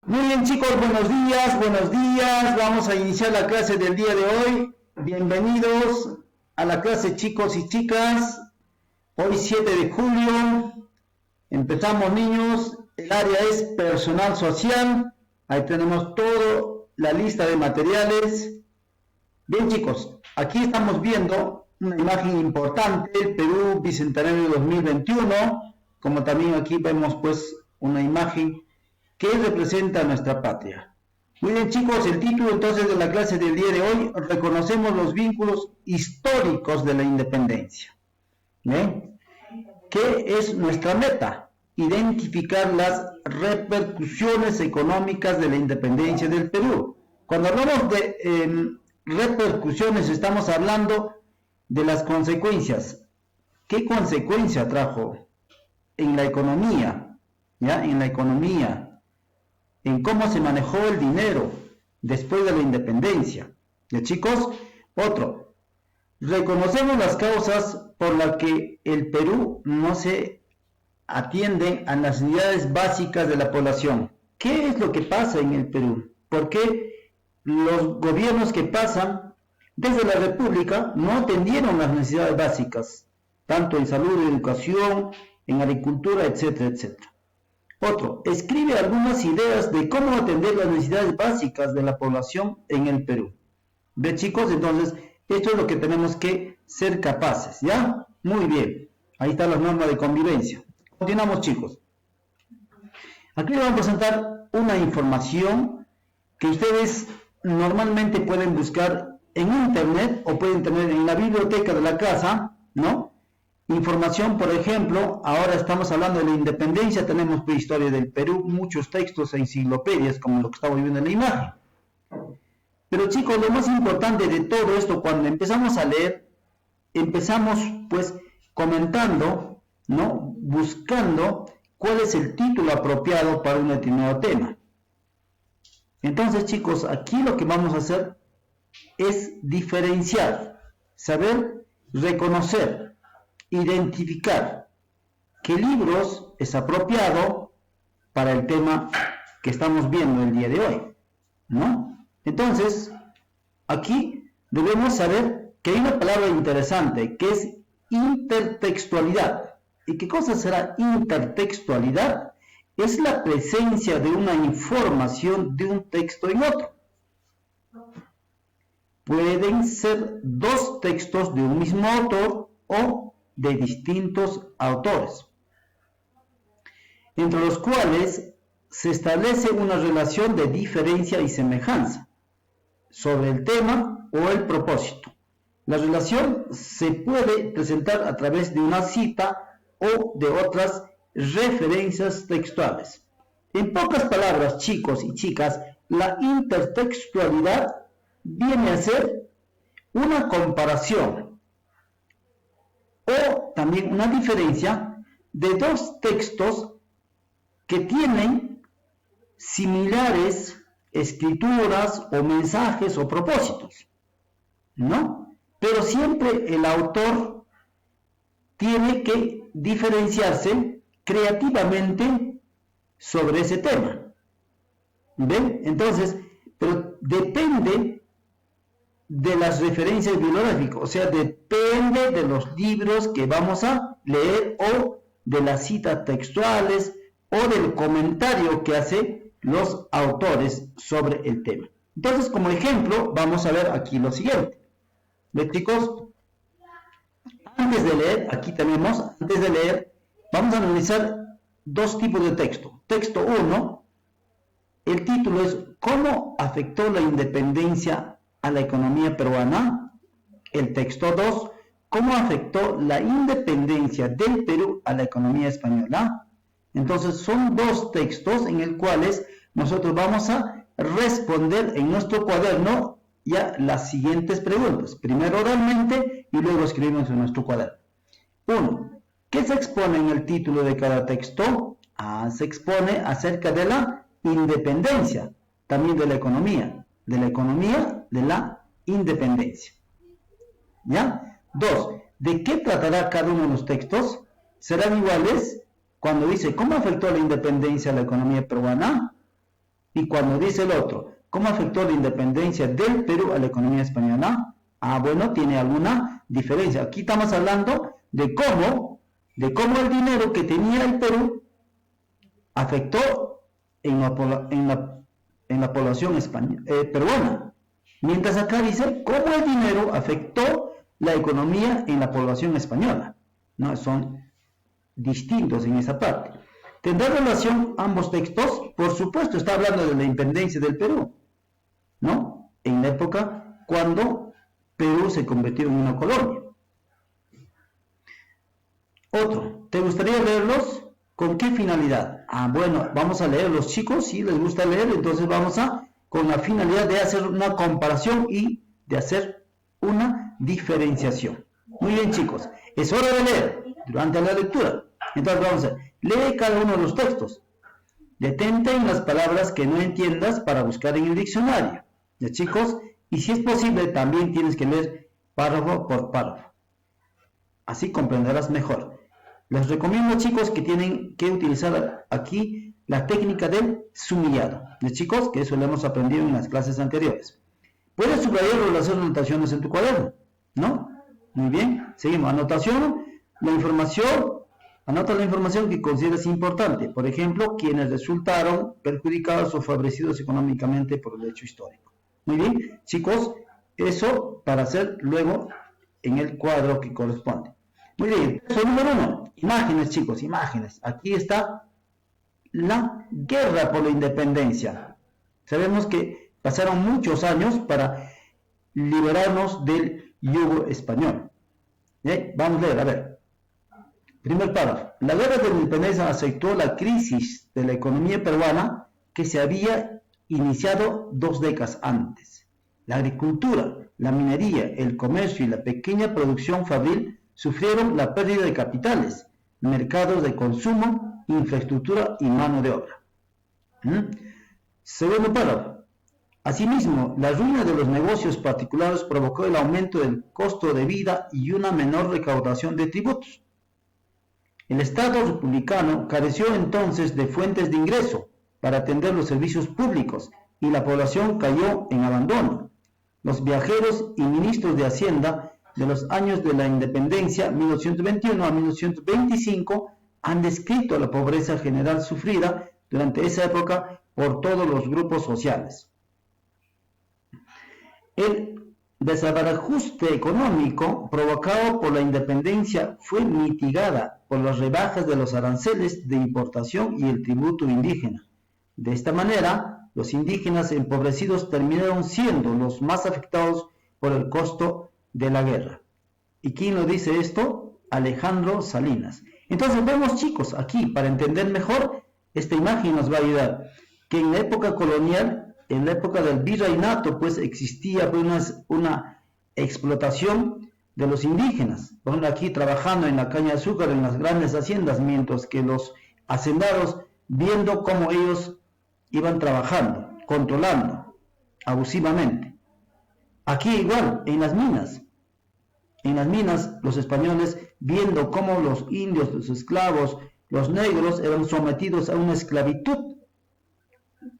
Muy bien chicos, buenos días, buenos días. Vamos a iniciar la clase del día de hoy. Bienvenidos a la clase chicos y chicas. Hoy 7 de julio. Empezamos niños. El área es personal social. Ahí tenemos toda la lista de materiales. Bien chicos, aquí estamos viendo una imagen importante, el Perú Bicentenario 2021. Como también aquí vemos pues una imagen que representa a nuestra patria. Muy bien chicos, el título entonces de la clase del día de hoy: reconocemos los vínculos históricos de la independencia. ¿Bien? ¿Qué es nuestra meta? Identificar las repercusiones económicas de la independencia del Perú. Cuando hablamos de repercusiones, estamos hablando de las consecuencias. ¿Qué consecuencia trajo en la economía? ¿Ya? En la economía, en cómo se manejó el dinero después de la independencia. ¿Ya chicos? Otro, reconocemos las causas por las que el Perú no se atiende a las necesidades básicas de la población. ¿Qué es lo que pasa en el Perú? ¿Por qué los gobiernos que pasan desde la República no atendieron las necesidades básicas, tanto en salud, educación, en agricultura, etcétera, etcétera? Otro, escribe algunas ideas de cómo atender las necesidades básicas de la población en el Perú. ¿Ve chicos? Entonces, esto es lo que tenemos que ser capaces, ¿ya? Muy bien. Ahí están las normas de convivencia. Continuamos chicos. Aquí les vamos a presentar una información que ustedes normalmente pueden buscar en internet o pueden tener en la biblioteca de la casa, ¿no? Información, por ejemplo, ahora estamos hablando de la independencia, tenemos prehistoria del Perú, muchos textos e enciclopedias como lo que estamos viendo en la imagen. Pero chicos, lo más importante de todo esto, cuando empezamos a leer, empezamos pues comentando, ¿no? Buscando cuál es el título apropiado para un determinado tema. Entonces chicos, aquí lo que vamos a hacer es diferenciar, saber reconocer, identificar qué libros es apropiado para el tema que estamos viendo el día de hoy, ¿no? Entonces, aquí debemos saber que hay una palabra interesante que es intertextualidad. ¿Y qué cosa será intertextualidad? Es la presencia de una información de un texto en otro. Pueden ser dos textos de un mismo autor o de distintos autores, entre los cuales se establece una relación de diferencia y semejanza sobre el tema o el propósito. La relación se puede presentar a través de una cita o de otras referencias textuales. En pocas palabras, chicos y chicas, la intertextualidad viene a ser una comparación o también una diferencia de dos textos que tienen similares escrituras o mensajes o propósitos, ¿no? Pero siempre el autor tiene que diferenciarse creativamente sobre ese tema. ¿Ven? Entonces, pero depende de las referencias bibliográficas, o sea, depende de los libros que vamos a leer o de las citas textuales o del comentario que hacen los autores sobre el tema. Entonces, como ejemplo, vamos a ver aquí lo siguiente. ¿Ven, chicos? Antes de leer, aquí tenemos, antes de leer, vamos a analizar dos tipos de texto. Texto 1, el título es ¿cómo afectó la independencia a la economía peruana? El texto 2, ¿cómo afectó la independencia del Perú a la economía española? Entonces son dos textos en los cuales nosotros vamos a responder en nuestro cuaderno ya las siguientes preguntas. Primero oralmente y luego escribimos en nuestro cuaderno. 1. ¿Qué se expone en el título de cada texto? Se expone acerca de la independencia, también de la economía de la independencia. ¿Ya? 2. ¿De qué tratará cada uno de los textos? ¿Serán iguales? Cuando dice, ¿cómo afectó la independencia a la economía peruana? Y cuando dice el otro, ¿cómo afectó la independencia del Perú a la economía española? Bueno, tiene alguna diferencia. Aquí estamos hablando de cómo el dinero que tenía el Perú afectó en la población peruana. Mientras acá dice cómo el dinero afectó la economía en la población española. ¿No? Son distintos en esa parte. ¿Tendrá relación ambos textos? Por supuesto, está hablando de la independencia del Perú, ¿no? En la época cuando Perú se convirtió en una colonia. Otro, ¿te gustaría leerlos? ¿Con qué finalidad? Bueno, vamos a leer los chicos, si les gusta leer, entonces vamos con la finalidad de hacer una comparación y de hacer una diferenciación. Muy bien, chicos, es hora de leer durante la lectura. Entonces vamos a leer cada uno de los textos. Detente en las palabras que no entiendas para buscar en el diccionario. ¿Ya, chicos? Y si es posible, también tienes que leer párrafo por párrafo. Así comprenderás mejor. Les recomiendo, chicos, que tienen que utilizar aquí la técnica del sumillado. ¿Ya, chicos? Que eso lo hemos aprendido en las clases anteriores. Puedes subrayar o hacer anotaciones en tu cuaderno, ¿no? Muy bien. Seguimos. Anotación. La información. Anota la información que consideres importante. Por ejemplo, quienes resultaron perjudicados o favorecidos económicamente por el hecho histórico. Muy bien, chicos, eso para hacer luego en el cuadro que corresponde. Muy bien, paso número 1, imágenes, chicos, imágenes. Aquí está la guerra por la independencia. Sabemos que pasaron muchos años para liberarnos del yugo español. Vamos a leer, a ver. Primer párrafo. La guerra de la independencia acentuó la crisis de la economía peruana que se había iniciado 2 décadas antes. La agricultura, la minería, el comercio y la pequeña producción fabril sufrieron la pérdida de capitales, mercados de consumo, infraestructura y mano de obra. Segundo párrafo. Asimismo, la ruina de los negocios particulares provocó el aumento del costo de vida y una menor recaudación de tributos. El Estado republicano careció entonces de fuentes de ingreso para atender los servicios públicos y la población cayó en abandono. Los viajeros y ministros de Hacienda de los años de la independencia, 1821 a 1825, han descrito la pobreza general sufrida durante esa época por todos los grupos sociales. El desbarajuste económico provocado por la independencia fue mitigada por las rebajas de los aranceles de importación y el tributo indígena. De esta manera, los indígenas empobrecidos terminaron siendo los más afectados por el costo de la guerra. ¿Y quién lo dice esto? Alejandro Salinas. Entonces vemos, chicos, aquí, para entender mejor, esta imagen nos va a ayudar, que en la época colonial, en la época del virreinato, pues existía una explotación de los indígenas, aquí trabajando en la caña de azúcar, en las grandes haciendas, mientras que los hacendados, viendo cómo ellos iban trabajando, controlando abusivamente. Aquí igual, en las minas, los españoles, viendo cómo los indios, los esclavos, los negros eran sometidos a una esclavitud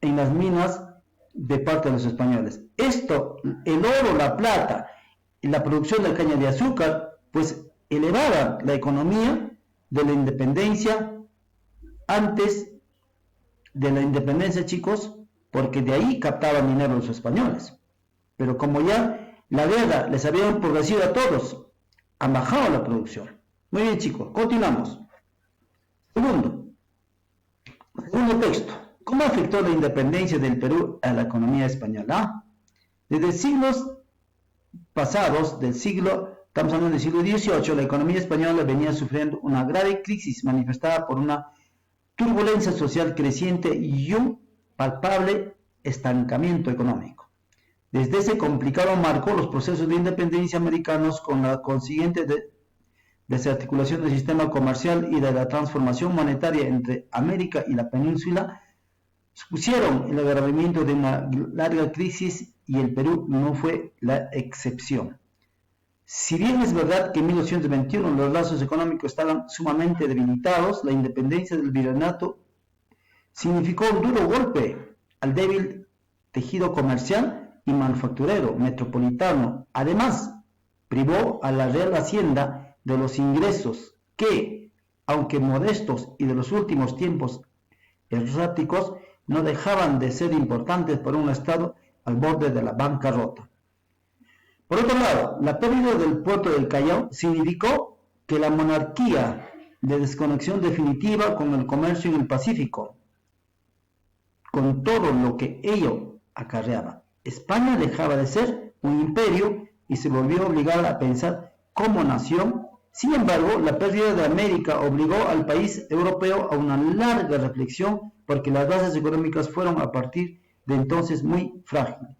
en las minas de parte de los españoles. Esto, el oro, la plata y la producción de caña de azúcar, pues elevaba la economía de la independencia antes de la independencia, chicos, porque de ahí captaban dinero los españoles. Pero como ya la guerra les había empobrecido a todos, han bajado la producción. Muy bien, chicos, continuamos. Segundo texto. ¿Cómo afectó la independencia del Perú a la economía española? Desde siglos pasados, estamos hablando del siglo XVIII, la economía española venía sufriendo una grave crisis manifestada por una turbulencia social creciente y un palpable estancamiento económico. Desde ese complicado marco, los procesos de independencia americanos, con la consiguiente desarticulación del sistema comercial y de la transformación monetaria entre América y la península, supusieron el agravamiento de una larga crisis y el Perú no fue la excepción. Si bien es verdad que en 1821 los lazos económicos estaban sumamente debilitados, la independencia del virreinato significó un duro golpe al débil tejido comercial y manufacturero metropolitano. Además, privó a la Real Hacienda de los ingresos que, aunque modestos y de los últimos tiempos erráticos, no dejaban de ser importantes para un Estado al borde de la bancarrota. Por otro lado, la pérdida del puerto del Callao significó que la monarquía de desconexión definitiva con el comercio en el Pacífico, con todo lo que ello acarreaba. España dejaba de ser un imperio y se volvió obligada a pensar como nación. Sin embargo, la pérdida de América obligó al país europeo a una larga reflexión, porque las bases económicas fueron a partir de entonces muy frágiles.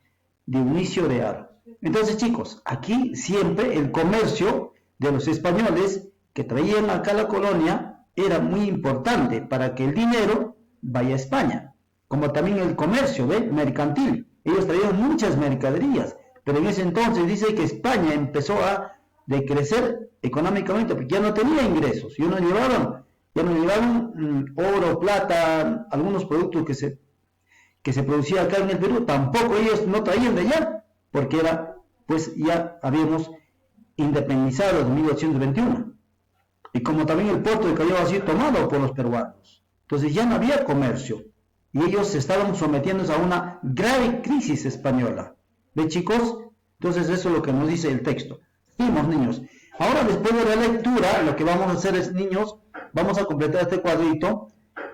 Dionisio de Haro. Entonces, chicos, aquí siempre el comercio de los españoles que traían acá a la colonia era muy importante para que el dinero vaya a España, como también el comercio mercantil. Ellos traían muchas mercaderías, pero en ese entonces dice que España empezó a decrecer económicamente porque ya no tenía ingresos, ya no llevaban oro, plata, algunos productos que se producía acá en el Perú, tampoco ellos no traían de allá, porque era, pues ya habíamos independizado en 1821, y como también el puerto de Callao ha sido tomado por los peruanos, entonces ya no había comercio, y ellos se estaban sometiendo a una grave crisis española. ¿Ve, chicos? Entonces eso es lo que nos dice el texto. Seguimos, niños. Ahora, después de la lectura, lo que vamos a hacer es, niños, vamos a completar este cuadrito,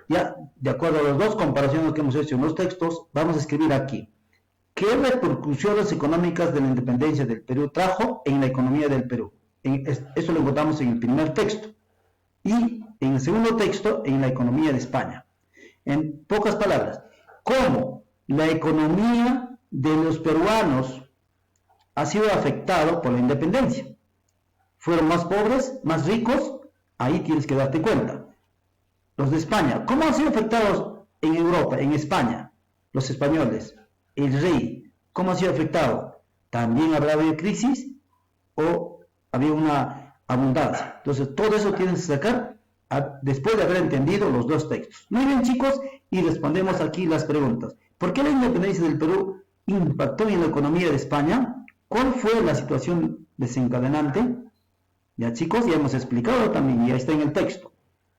ya de acuerdo a las dos comparaciones que hemos hecho en los textos. Vamos a escribir aquí: ¿qué repercusiones económicas de la independencia del Perú trajo en la economía del Perú? Eso lo encontramos en el primer texto. Y en el segundo texto, en la economía de España. En pocas palabras, ¿cómo la economía de los peruanos ha sido afectado por la independencia? ¿Fueron más pobres, más ricos? Ahí tienes que darte cuenta. Los de España, ¿cómo han sido afectados en Europa, en España? Los españoles, el rey, ¿cómo ha sido afectado? ¿También habrá habido crisis o había una abundancia? Entonces todo eso tienes que sacar después de haber entendido los dos textos. Muy bien, chicos, y respondemos aquí las preguntas. ¿Por qué la independencia del Perú impactó en la economía de España? ¿Cuál fue la situación desencadenante? Ya, chicos, ya hemos explicado también, y ahí está en el texto.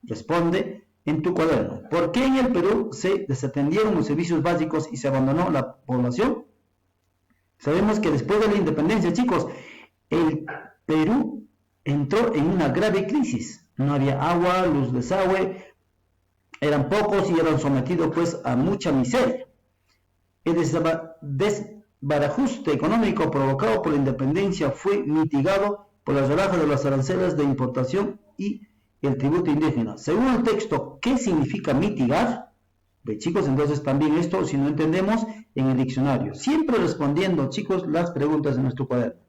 Responde en tu cuaderno. ¿Por qué en el Perú se desatendieron los servicios básicos y se abandonó la población? Sabemos que después de la independencia, chicos, el Perú entró en una grave crisis. No había agua, luz, desagüe, eran pocos y eran sometidos pues a mucha miseria. El desbarajuste económico provocado por la independencia fue mitigado por las rebajas de los aranceles de importación y el tributo indígena. Según el texto, ¿qué significa mitigar? Ve, chicos, entonces también esto, si no entendemos, en el diccionario. Siempre respondiendo, chicos, las preguntas de nuestro cuaderno.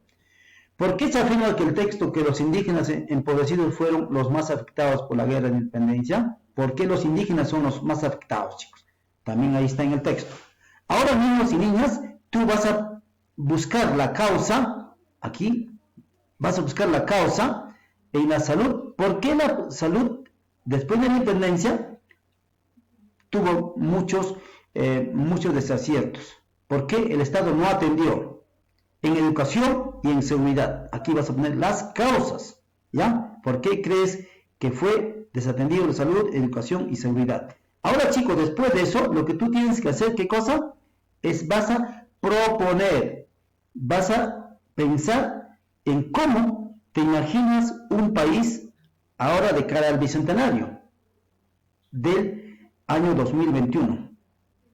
¿Por qué se afirma que el texto que los indígenas empobrecidos fueron los más afectados por la guerra de independencia? ¿Por qué los indígenas son los más afectados, chicos? También ahí está en el texto. Ahora, niños y niñas, tú vas a buscar la causa, aquí, vas a buscar la causa en la salud. ¿Por qué la salud, después de la independencia, tuvo muchos desaciertos? ¿Por qué el Estado no atendió? En educación y en seguridad. Aquí vas a poner las causas, ¿ya? ¿Por qué crees que fue desatendido la salud, educación y seguridad? Ahora, chicos, después de eso, lo que tú tienes que hacer, ¿qué cosa? Vas a proponer, vas a pensar en cómo te imaginas un país ahora de cara al bicentenario del año 2021.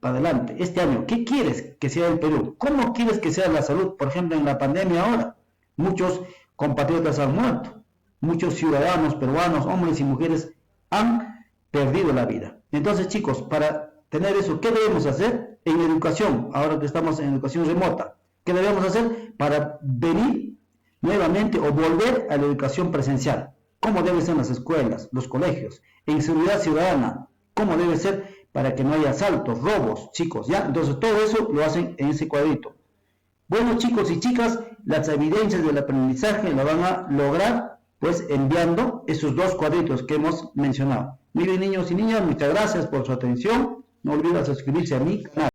Adelante, este año, ¿qué quieres que sea el Perú? ¿Cómo quieres que sea la salud? Por ejemplo, en la pandemia ahora, muchos compatriotas han muerto, muchos ciudadanos peruanos, hombres y mujeres, han perdido la vida. Entonces, chicos, para tener eso, ¿qué debemos hacer? En educación, ahora que estamos en educación remota, ¿qué debemos hacer para venir nuevamente o volver a la educación presencial? ¿Cómo deben ser las escuelas, los colegios? En seguridad ciudadana, ¿cómo debe ser para que no haya asaltos, robos, chicos? ¿Ya? Entonces todo eso lo hacen en ese cuadrito. Bueno, chicos y chicas, las evidencias del aprendizaje lo van a lograr pues enviando esos dos cuadritos que hemos mencionado. Muy bien, niños y niñas, muchas gracias por su atención. No olviden suscribirse a mi canal.